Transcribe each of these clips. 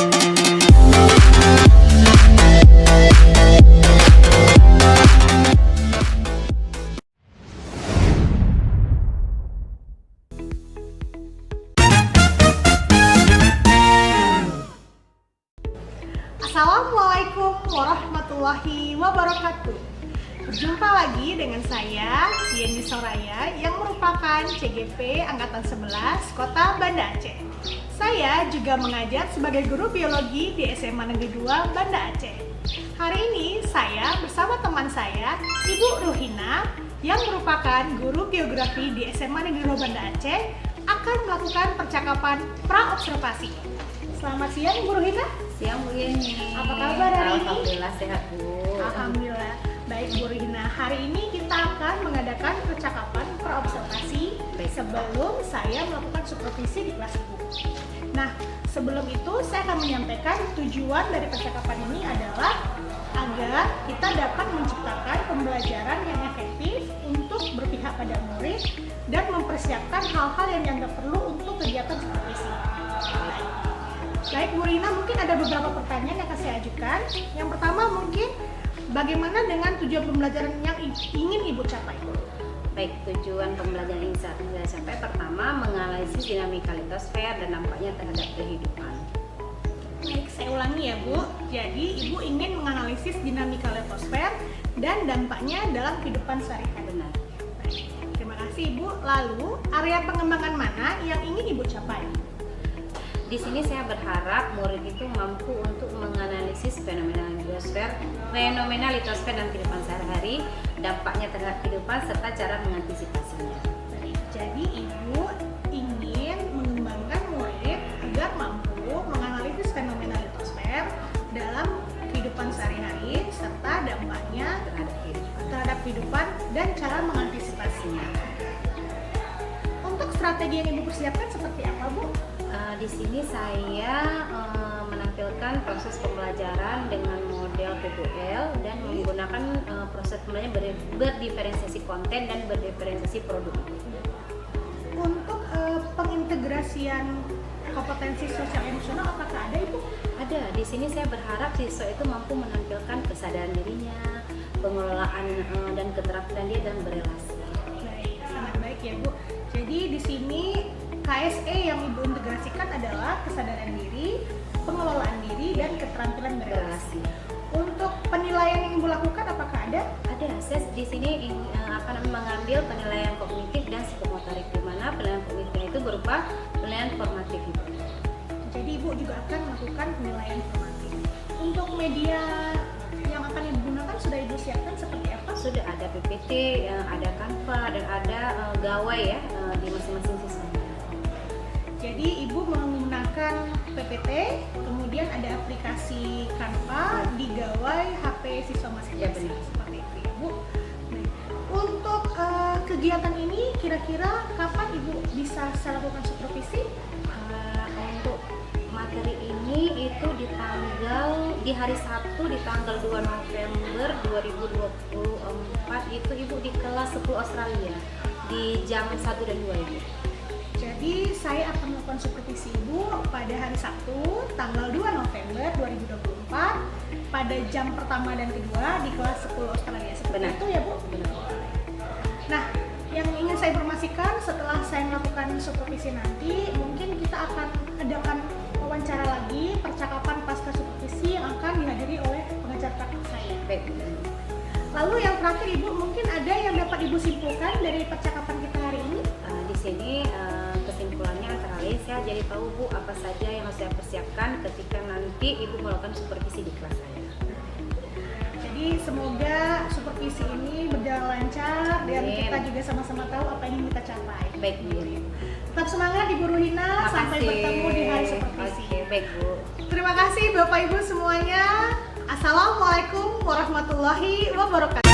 Assalamualaikum warahmatullahi wabarakatuh. Berjumpa lagi dengan saya, Yeni Soraya, yang merupakan CGP Angkatan 11 Kota Banda Aceh. Saya juga mengajar sebagai guru biologi di SMA Negeri 2 Banda Aceh. Hari ini saya bersama teman saya, Ibu Ruhina, yang merupakan guru geografi di SMA Negeri 2 Banda Aceh, akan melakukan percakapan pra-observasi. Selamat siang, Ibu Ruhina. Siang Bu Yeni. Apa kabar hari ini? Alhamdulillah sehat Bu. Alhamdulillah. Baik Bu Rina, hari ini kita akan mengadakan percakapan pra-observasi sebelum saya melakukan supervisi di kelas Ibu. Nah, sebelum itu saya akan menyampaikan tujuan dari percakapan ini adalah agar kita dapat menciptakan pembelajaran yang efektif untuk berpihak pada murid dan mempersiapkan hal-hal yang dianggap perlu untuk kegiatan supervisi. Baik Bu Rina, mungkin ada beberapa pertanyaan yang akan saya ajukan. Yang pertama mungkin, bagaimana dengan tujuan pembelajaran yang ingin Ibu capai? Baik, tujuan pembelajaran yang saya capai pertama menganalisis dinamika litosfer dan dampaknya terhadap kehidupan. Baik, saya ulangi ya Bu. Jadi Ibu ingin menganalisis dinamika litosfer dan dampaknya dalam kehidupan sehari-hari. Benar. Baik, terima kasih Ibu. Lalu, area pengembangan mana yang ingin Ibu capai? Di sini saya berharap murid itu mampu untuk menganalisis fenomena litosfer dan kehidupan sehari-hari, dampaknya terhadap kehidupan serta cara mengantisipasinya. Baik, jadi Ibu ingin mengembangkan murid agar mampu menganalisis fenomena litosfer dalam kehidupan sehari-hari serta dampaknya terhadap kehidupan dan cara mengantisipasinya. Untuk strategi yang Ibu persiapkan seperti apa Bu? Di sini saya menampilkan proses pembelajaran dengan model PBL dan menggunakan proses pembelajaran berdiferensiasi konten dan berdiferensiasi produk. Untuk pengintegrasian kompetensi sosial emosional apakah ada Ibu? Ada. Di sini saya berharap siswa itu mampu menampilkan kesadaran dirinya, pengelolaan dan keterampilan dia dalam berelasi. Baik, sangat baik ya Bu. Jadi di sini KSE yang Ibu integrasikan adalah kesadaran diri, pengelolaan diri, dan keterampilan berelasi. Untuk penilaian yang Ibu lakukan apakah ada? Ada. Saya di sini mengambil penilaian kognitif dan psikomotorik, di mana penilaian kognitif itu berupa penilaian formatif. Jadi Ibu juga akan melakukan penilaian formatif. Untuk media yang akan Ibu gunakan sudah Ibu siapkan seperti apa? Sudah ada PPT, ada Canva, dan ada gawai ya di masing-masing siswa. Jadi Ibu menggunakan PPT, kemudian ada aplikasi Canva di gawai HP siswa masing-masing. Ya, benar. Seperti itu ya Bu. Nah, untuk kegiatan ini kira-kira kapan Ibu bisa saya lakukan supervisi? Untuk materi ini itu di hari Sabtu di tanggal 2 November 2024 itu Ibu di kelas 10 Australia di jam 1 dan 2 Ibu. Jadi saya akan melakukan supervisi Ibu pada hari Sabtu tanggal 2 November 2024 pada jam pertama dan kedua di kelas 10 Australia. Seperti Benar. itu ya Bu? Benar. Nah, yang ingin saya informasikan setelah saya melakukan supervisi nanti, mungkin kita akan adakan wawancara lagi, percakapan pasca supervisi yang akan dihadiri oleh pengajar praktik saya. Baik. Lalu yang terakhir Ibu, mungkin ada yang dapat Ibu simpulkan dari percakapan kita hari ini? Di sini kesimpulannya antara lain saya jadi tahu Bu apa saja yang harus saya persiapkan ketika nanti Ibu melakukan supervisi di kelas saya. Jadi semoga supervisi ini berjalan lancar dan kita juga sama-sama tahu apa yang ingin kita capai. Baik Bu. Tetap semangat Ibu Ruhina, sampai bertemu di hari supervisi. Oke, baik Bu. Terima kasih Bapak Ibu semuanya. Assalamualaikum warahmatullahi wabarakatuh.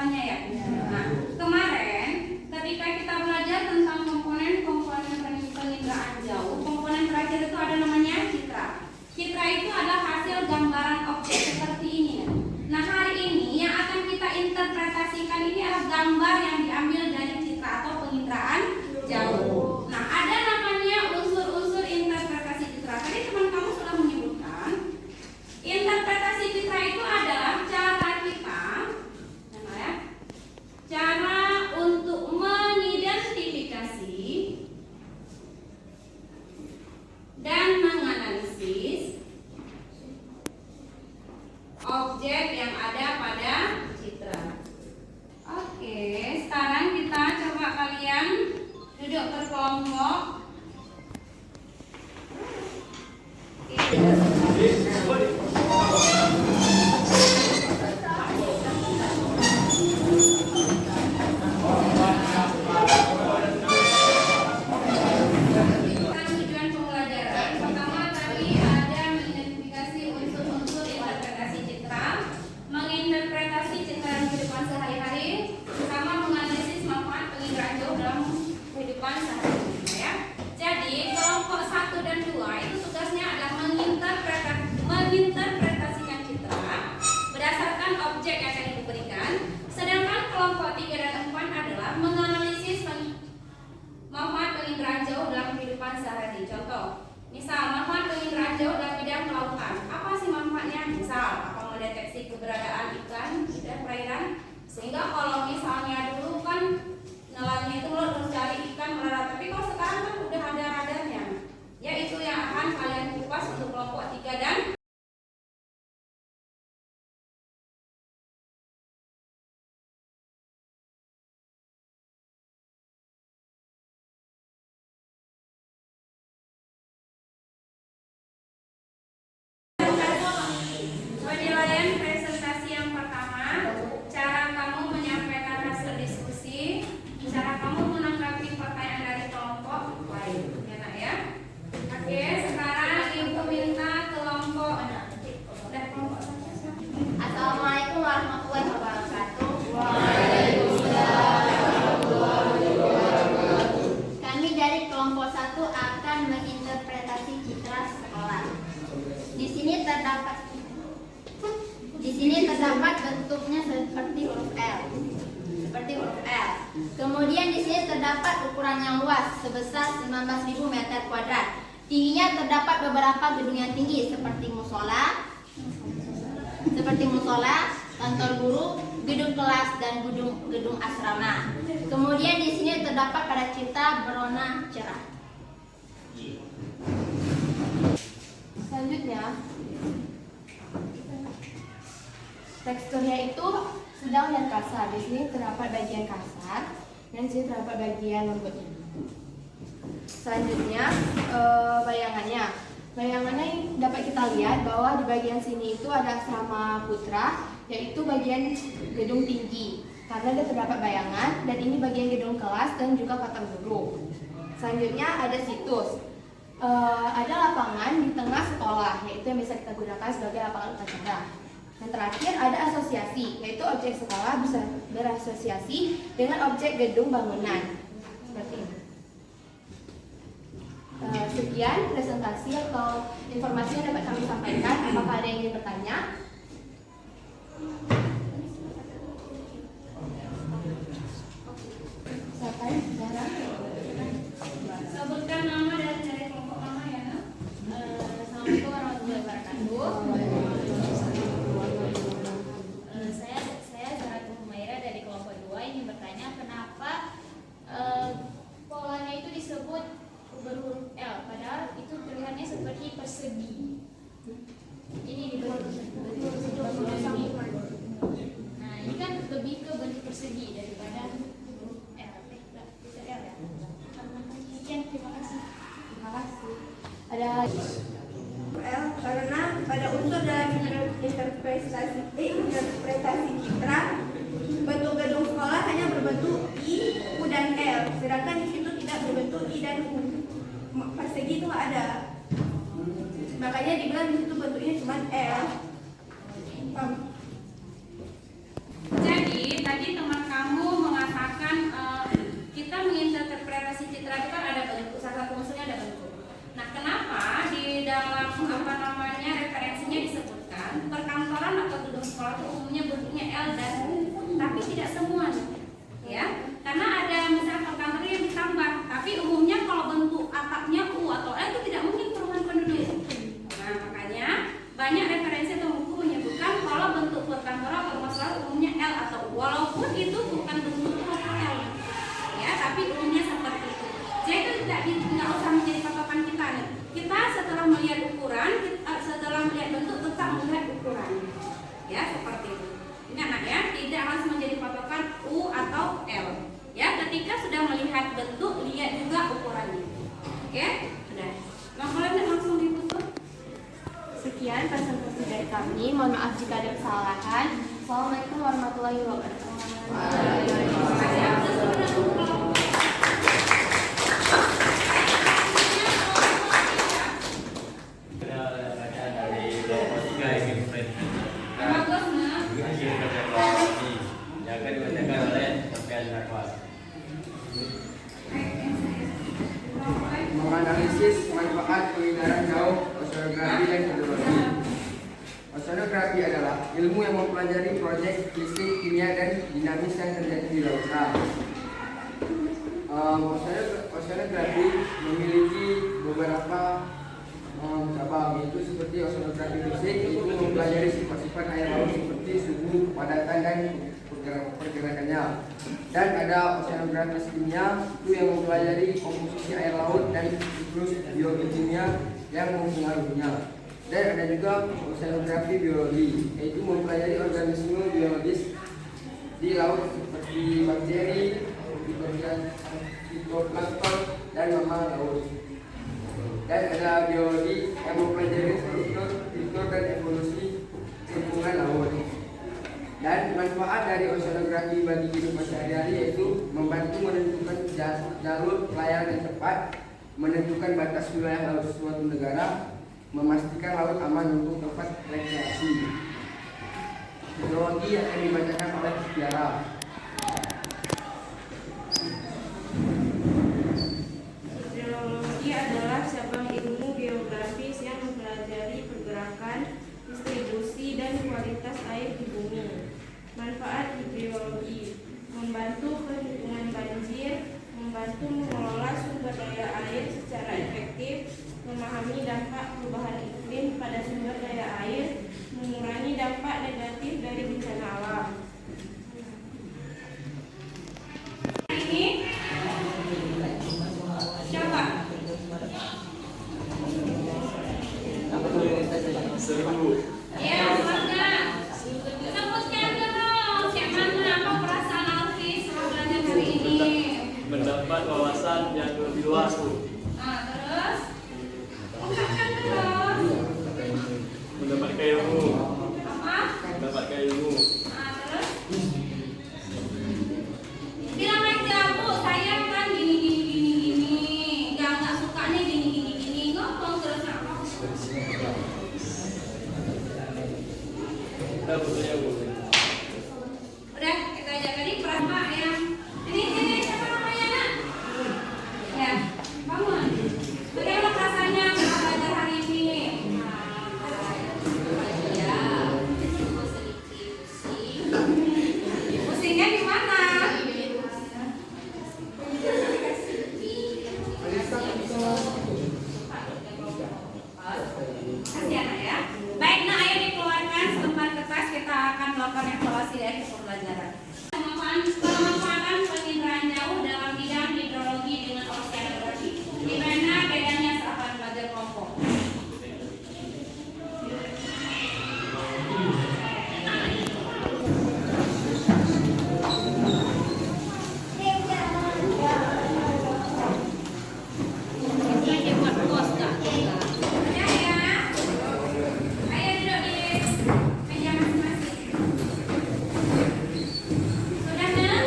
citranya ya. Nah, kemarin ketika kita belajar tentang komponen-komponen penginderaan jauh, komponen terakhir itu ada namanya citra. Citra itu adalah hasil gambaran objek seperti ini. Nah, hari ini yang akan kita interpretasikan ini adalah gambar yang diambil dari citra atau penginderaan jauh. Nah, ada namanya unsur-unsur interpretasi citra. Tadi teman kamu sudah menyebutkan, interpretasi citra itu adalah cara kita, cara untuk mengidentifikasi dan menganalisis objek yang ada pada citra. Oke, sekarang kita coba kalian duduk berkelompok. Tujuan pembelajaran pertama tadi ada mengidentifikasi unsur-unsur interpretasi citra, menginterpretasi citra dalam kehidupan sehari-hari, sama menganalisis manfaat penginderaan jauh dalam kehidupan sehari-hari. Ya. Jadi kelompok 1 dan 2 itu tugasnya adalah menginterpretasikan citra berdasarkan objek yang akan diberikan. Sedangkan kelompok 3 dan 4 adalah menganalisis manfaat penginderaan jauh dalam kehidupan sehari-hari. Contoh, misal manfaat penginderaan jauh dalam bidang kelautan. Apa sih manfaatnya? Misal, apa mendeteksi keberadaan ikan di perairan, sehingga kalau misalnya dulu kan nelayan itu harus cari ikan mendarat, tapi kalau sekarang kan udah ada radarnya. Ya, itu yang akan kalian kupas untuk kelompok 3 dan penilaian presentasi yang pertama, cara kamu menyampaikan hasil diskusi, cara kamu menanggapi pertanyaan dari kelompok lain. Ya, Nak ya. Oke, sekarang Ibu minta kelompok. Udah kelompok saja. Assalamualaikum warahmatullahi wabarakatuh. Kami dari kelompok 1 akan menginterpretasi citra sekolah. Di sini terdapat bentuknya seperti huruf L. Kemudian di sini terdapat ukuran yang luas sebesar 19.000 meter kuadrat. Tingginya terdapat beberapa gedung yang tinggi seperti musola, kantor guru, gedung kelas dan gedung asrama. Kemudian di sini terdapat pada citra berwarna cerah. Selanjutnya, teksturnya itu sedang dan kasar. Di sini terdapat bagian kasar dan di sini terdapat bagian lembutnya. Selanjutnya, bayangannya. Bayangannya dapat kita lihat bahwa di bagian sini itu ada asrama putra, yaitu bagian gedung tinggi karena dia terdapat bayangan, dan ini bagian gedung kelas dan juga kantor guru. Selanjutnya ada situs. Ada lapangan di tengah sekolah, yaitu yang bisa kita gunakan sebagai lapangan upacara. Dan terakhir ada asosiasi, yaitu objek sekolah bisa berasosiasi dengan objek gedung bangunan. Seperti ini. Sekian presentasi atau informasi yang dapat kami sampaikan. Apakah ada yang ingin bertanya? Silakan, Zahra. Sebutkan nama dan dari kelompok mana ya, Nak? Assalamualaikum warahmatullahi wabarakatuh. Saya Zahra Humaira dari kelompok 2 ingin bertanya kenapa polanya itu disebut berhuruf L, padahal itu terlihatnya seperti persegi. Ini dibentuk persegi. Nah, ini kan lebih ke bentuk persegi daripada huruf L. Itu L ya. Sekian, terima kasih. Terima kasih. Ada L karena pada unsur dalam interpretasi citra, bentuk gedung sekolah hanya berbentuk I, U, dan L, sedangkan di situ tidak berbentuk I dan U. Persegi itu nggak ada, makanya dibilang di situ bentuknya cuma L. Jadi tadi Assalamualaikum warahmatullahi wabarakatuh. Menganalisis manfaat pengindaran jauh oceanografi dan hidrologi. Oceanografi adalah ilmu yang mempelajari proses fisik, kimia, dan dinamis yang terjadi di lautan. Oceanografi memiliki beberapa cabang, yaitu seperti oceanografi fisik, itu mempelajari sifat-sifat air laut seperti suhu, kepadatan, dan pergerakannya. Dan ada oceanografi kimia, itu yang mempelajari komposisi air laut dan siklus biokimia yang mempengaruhinya. Dan ada juga oceanografi biologi, yaitu mempelajari organisme biologis di laut seperti bakteri, fitoplankton, dan mama laut. Dan ada biologi yang mempelajari struktur dan evolusi lingkungan laut. Dan manfaat dari oceanografi bagi kehidupan sehari-hari yaitu membantu menentukan jalur pelayaran yang tepat, menentukan batas wilayah laut suatu negara, memastikan laut aman untuk tempat rekreasi. Hidrologi yang akan dibacakan oleh Tiara. Hidrologi adalah cabang ilmu geografis yang mempelajari pergerakan, distribusi, dan kualitas air di bumi. Manfaat hidrologi: membantu perhitungan banjir, membantu mengelola sumber daya air secara efektif, memahami dampak perubahan iklim pada sumber daya air, mengurangi dampak negatif dari bencana alam. Ini coba. Ya, semangat. Sebutkan dulu, siapa mana apa perasaan Alfi setelah belajar hari ini? Mendapat wawasan yang lebih luas, Bu. Terus ungkapkan dulu. Mendapatkan ilmu. Apa? Mendapatkan ilmu. Terus bilang aja, Bu, saya kan gini. Nggak suka nih gini. Ngomong terus apa? Kita butuhnya, Bu. Udah, kita aja tadi pertama yang ini siapa namanya, Nak? Ya, bangun. Bagaimana rasanya setelah belajar hari ini? Ya, sedikit pusing. Pusingnya di mana? Kasih anak ya. Baik, Nak, ayo dikeluarkan selembar kertas, kita akan melakukan evaluasi dari pembelajaran. Pemanfaatan penginderaan jauh dalam bidang hidrologi dengan oceanografi. Di mana bedanya saat belajar kelompok? Ya, ya. Ayo duduk di meja masing-masing. Sudah, Nak?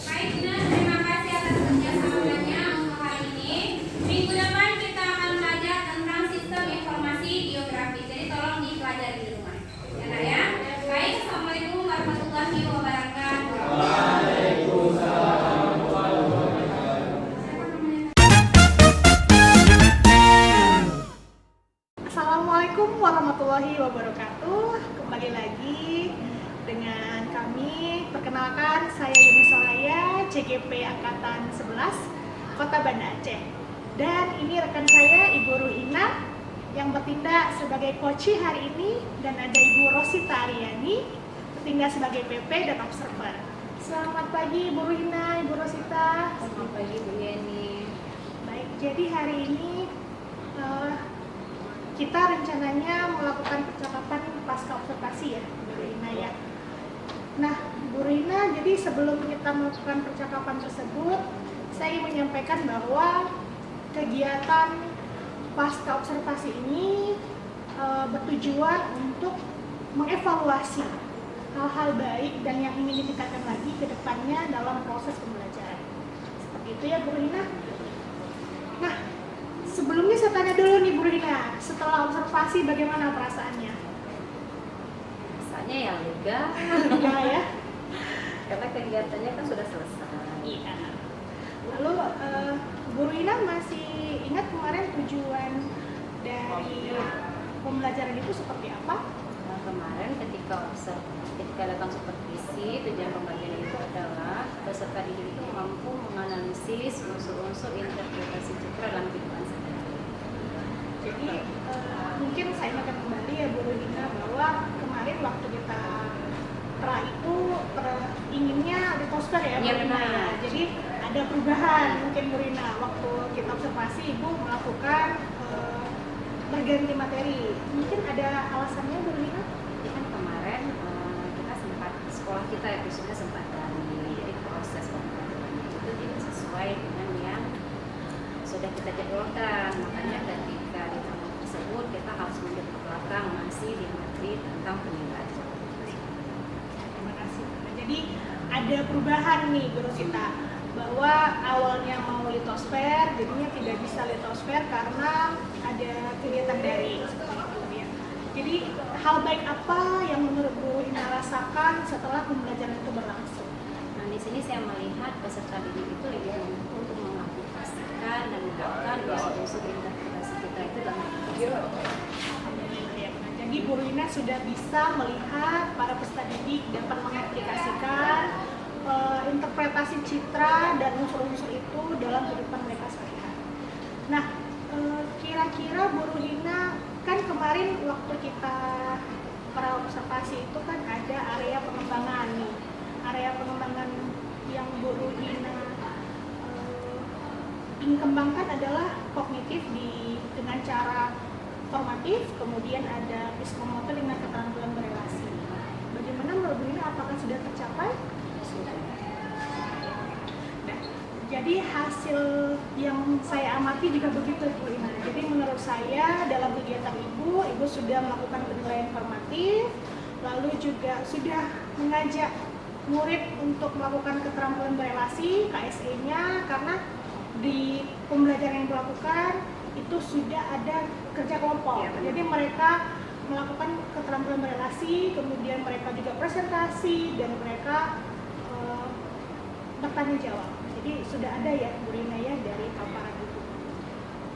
Baik, Nak, terima kasih atas kerjasamanya untuk hari ini. Minggu depan kita akan belajar tentang sistem informasi geografi. Jadi tolong dipelajari di rumah. Ya, Nak, ya? Baik, Assalamualaikum warahmatullahi wabarakatuh. Assalamualaikum warahmatullahi wabarakatuh. Kembali lagi dengan kami. Perkenalkan, saya Yuni Soraya, CGP Angkatan 11, Kota Banda Aceh. Dan ini rekan saya, Ibu Ruhina, yang bertindak sebagai koci hari ini. Dan ada Ibu Rosita Aryani, bertindak sebagai PP dan observer. Selamat pagi Ibu Ruhina, Ibu Rosita. Selamat pagi, Bu Yeni. Baik, jadi hari ini kita rencananya melakukan percakapan pasca observasi ya, Bu Rina ya. Nah, Bu Rina, jadi sebelum kita melakukan percakapan tersebut, saya ingin menyampaikan bahwa kegiatan pasca observasi ini bertujuan untuk mengevaluasi hal-hal baik dan yang ingin ditingkatkan lagi ke depannya dalam proses pembelajaran. Seperti itu ya Bu Rina. Nah, sebelumnya saya tanya dulu nih Bu Rina, setelah observasi bagaimana perasaannya? Rasanya ya lega. Lega ya? Karena kegiatannya kan sudah selesai. Iya. Lalu Bu Rina masih ingat kemarin tujuan dari pembelajaran itu seperti apa? Nah, kemarin ketika datang supervisi, tujuan pembelajaran itu adalah peserta didik itu mampu menganalisis unsur-unsur interpretasi citra dalam kehidupan sehari-hari. Jadi mungkin saya ingatkan kembali ya Bu Rina bahwa kemarin waktu kita itu inginnya litosfer ya Bu Iya, Rina ya. benar. Jadi ada perubahan mungkin Bu Rina waktu kita observasi Ibu melakukan berganti materi. Mungkin ada alasannya Bu Rina? Jadi kan kemarin kita sempat sekolah kita ya khususnya sempat jadi proses pembelajaran itu tidak sesuai dengan yang sudah kita jadwalkan. Makanya ketika di tahun tersebut kita harus mundur ke belakang masih di materi tentang penilaian. Terima kasih. Nah, jadi ada perubahan nih guru kita bahwa awalnya mau litosfer jadinya tidak bisa litosfer karena ada kegiatan daring seperti itu ya. Jadi hal baik apa yang menurut Bu Rina rasakan setelah pembelajaran itu berlangsung? Nah, di sini saya melihat peserta didik itu lebih mampu untuk mengaplikasikan dan menerapkan unsur-unsur interpretasi kita itu dalam kehidupan. Nah, jadi Bu Rina sudah bisa melihat para peserta didik dapat mengaplikasikan interpretasi citra dan unsur-unsur itu dalam kehidupan mereka sehari-hari. Nah, kira-kira Bu Rina kan kemarin waktu kita observasi itu kan ada area pengembangan nih. Area pengembangan yang Bu Rina ingin kembangkan adalah kognitif dengan cara formatif, kemudian ada psikomotor dengan keterampilan berelasi. Bagaimana menurut Bu Rina, apakah sudah tercapai? Nah, jadi hasil yang saya amati juga begitu Bu Rina. Jadi menurut saya dalam kegiatan Ibu sudah melakukan penilaian formatif, lalu juga sudah mengajak murid untuk melakukan keterampilan berelasi KSE-nya karena di pembelajaran yang dilakukan itu sudah ada kerja kelompok. Jadi mereka melakukan keterampilan berelasi, kemudian mereka juga presentasi dan mereka bertanya jawab. Jadi sudah ada ya Bu Rina ya dari paparan itu.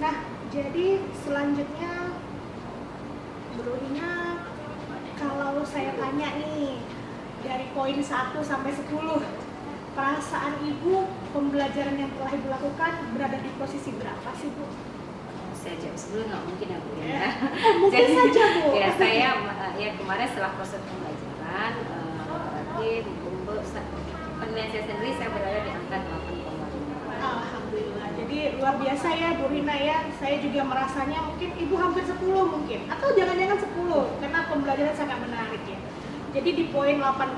Nah, jadi selanjutnya Bu Rina, kalau saya tanya nih dari poin 1 sampai 10, perasaan Ibu pembelajaran yang telah Ibu lakukan berada di posisi berapa sih Bu? Saya jawab sebelum nggak mungkin ya Bu ya. Mungkin saja Bu. Ya saya ya kemarin setelah proses pembelajaran berarti penilaian saya sendiri saya berada di angka 8,5. Alhamdulillah. Jadi luar biasa ya Bu Rina ya. Saya juga merasanya mungkin Ibu hampir 10 mungkin atau jangan-jangan 10 karena pembelajaran sangat menarik ya. Jadi di poin 8,5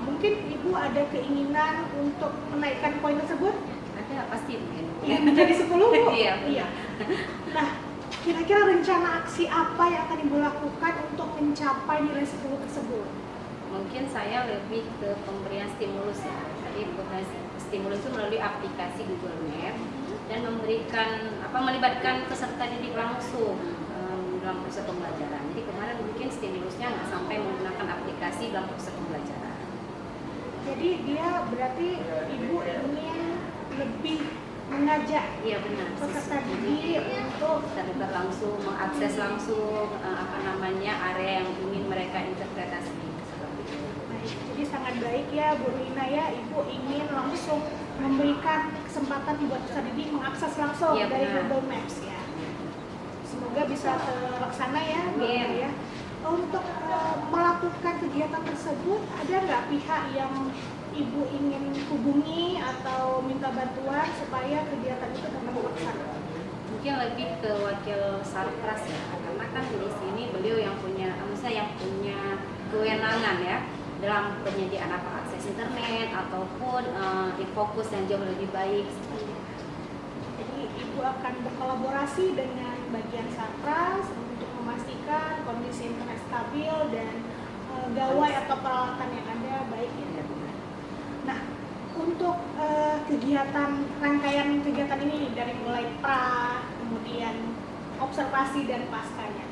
mungkin Ibu ada keinginan untuk menaikkan poin tersebut? Ada pasti mungkin. Ingin menjadi 10 Bu? Iya. Nah, kira-kira rencana aksi apa yang akan Ibu lakukan untuk mencapai nilai 10 tersebut? Mungkin saya lebih ke pemberian stimulus ya. Tadi stimulus itu melalui aplikasi Google Map dan melibatkan peserta didik langsung dalam proses pembelajaran. Jadi kemarin mungkin stimulusnya nggak sampai menggunakan aplikasi dalam proses pembelajaran. Jadi dia berarti Ibu ingin lebih mengajak peserta didik untuk terlibat langsung, mengakses langsung area yang ingin mereka interpretasi. Jadi sangat baik ya Bu Rina ya, Ibu ingin langsung memberikan kesempatan buat peserta didik mengakses langsung dari Google Maps ya. Semoga bisa terlaksana ya Bu Rina ya. Untuk melakukan kegiatan tersebut ada nggak pihak yang Ibu ingin hubungi atau minta bantuan supaya kegiatan itu dapat terlaksana? Mungkin lebih ke wakil Sarpras ya, karena kan di sini beliau yang punya kewenangan ya dalam penyediaan akses internet ataupun fokus yang jauh lebih baik. Jadi Ibu akan berkolaborasi dengan bagian Sarpras untuk memastikan kondisi internet stabil dan gawai atau peralatan yang ada baik ya. Nah, untuk kegiatan rangkaian kegiatan ini dari mulai pra, kemudian observasi dan paskanya,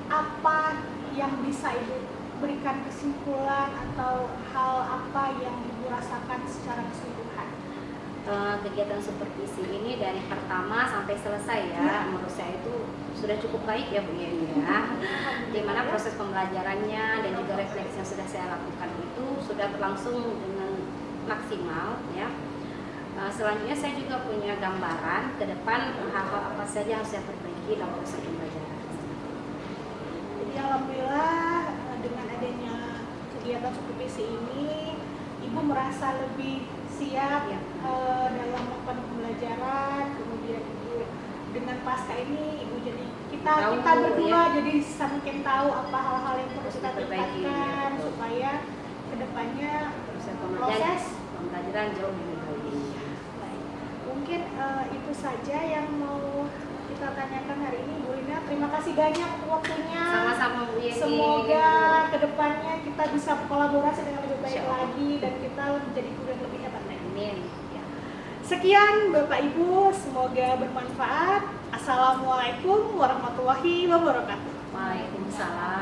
apa yang bisa Ibu berikan kesimpulan atau hal apa yang Ibu rasakan secara keseluruhan? Kegiatan supervisi ini dari pertama sampai selesai ya, menurut saya itu sudah cukup baik ya Bu Yeni ya. Di mana proses pembelajarannya dan juga refleksi yang sudah saya lakukan itu sudah berlangsung dengan maksimal ya. Selanjutnya saya juga punya gambaran ke depan hal-hal apa saja yang harus saya perbaiki dalam proses pembelajaran. Jadi alhamdulillah dengan adanya kegiatan supervisi ini, Ibu merasa lebih siap Ya. Dalam melakukan pembelajaran. Kemudian Ibu dengan pasca ini Ibu jadi kita berdua ya. jadi semakin tahu apa hal-hal yang perlu kita Perbaiki, tingkatkan ya, supaya kedepannya Proses proses pembelajaran jauh lebih baik. baik. Mungkin itu saja yang mau kita tanyakan hari ini, Bu Lina. Terima kasih banyak untuk waktunya. Sama-sama Bu Yeni. Semoga kedepannya kita bisa kolaborasi dengan lebih baik Insya Allah. lagi dan kita menjadi guru yang lebih hebat lagi. Amin. Ya. Sekian Bapak Ibu, semoga bermanfaat. Assalamualaikum warahmatullahi wabarakatuh. Waalaikumsalam.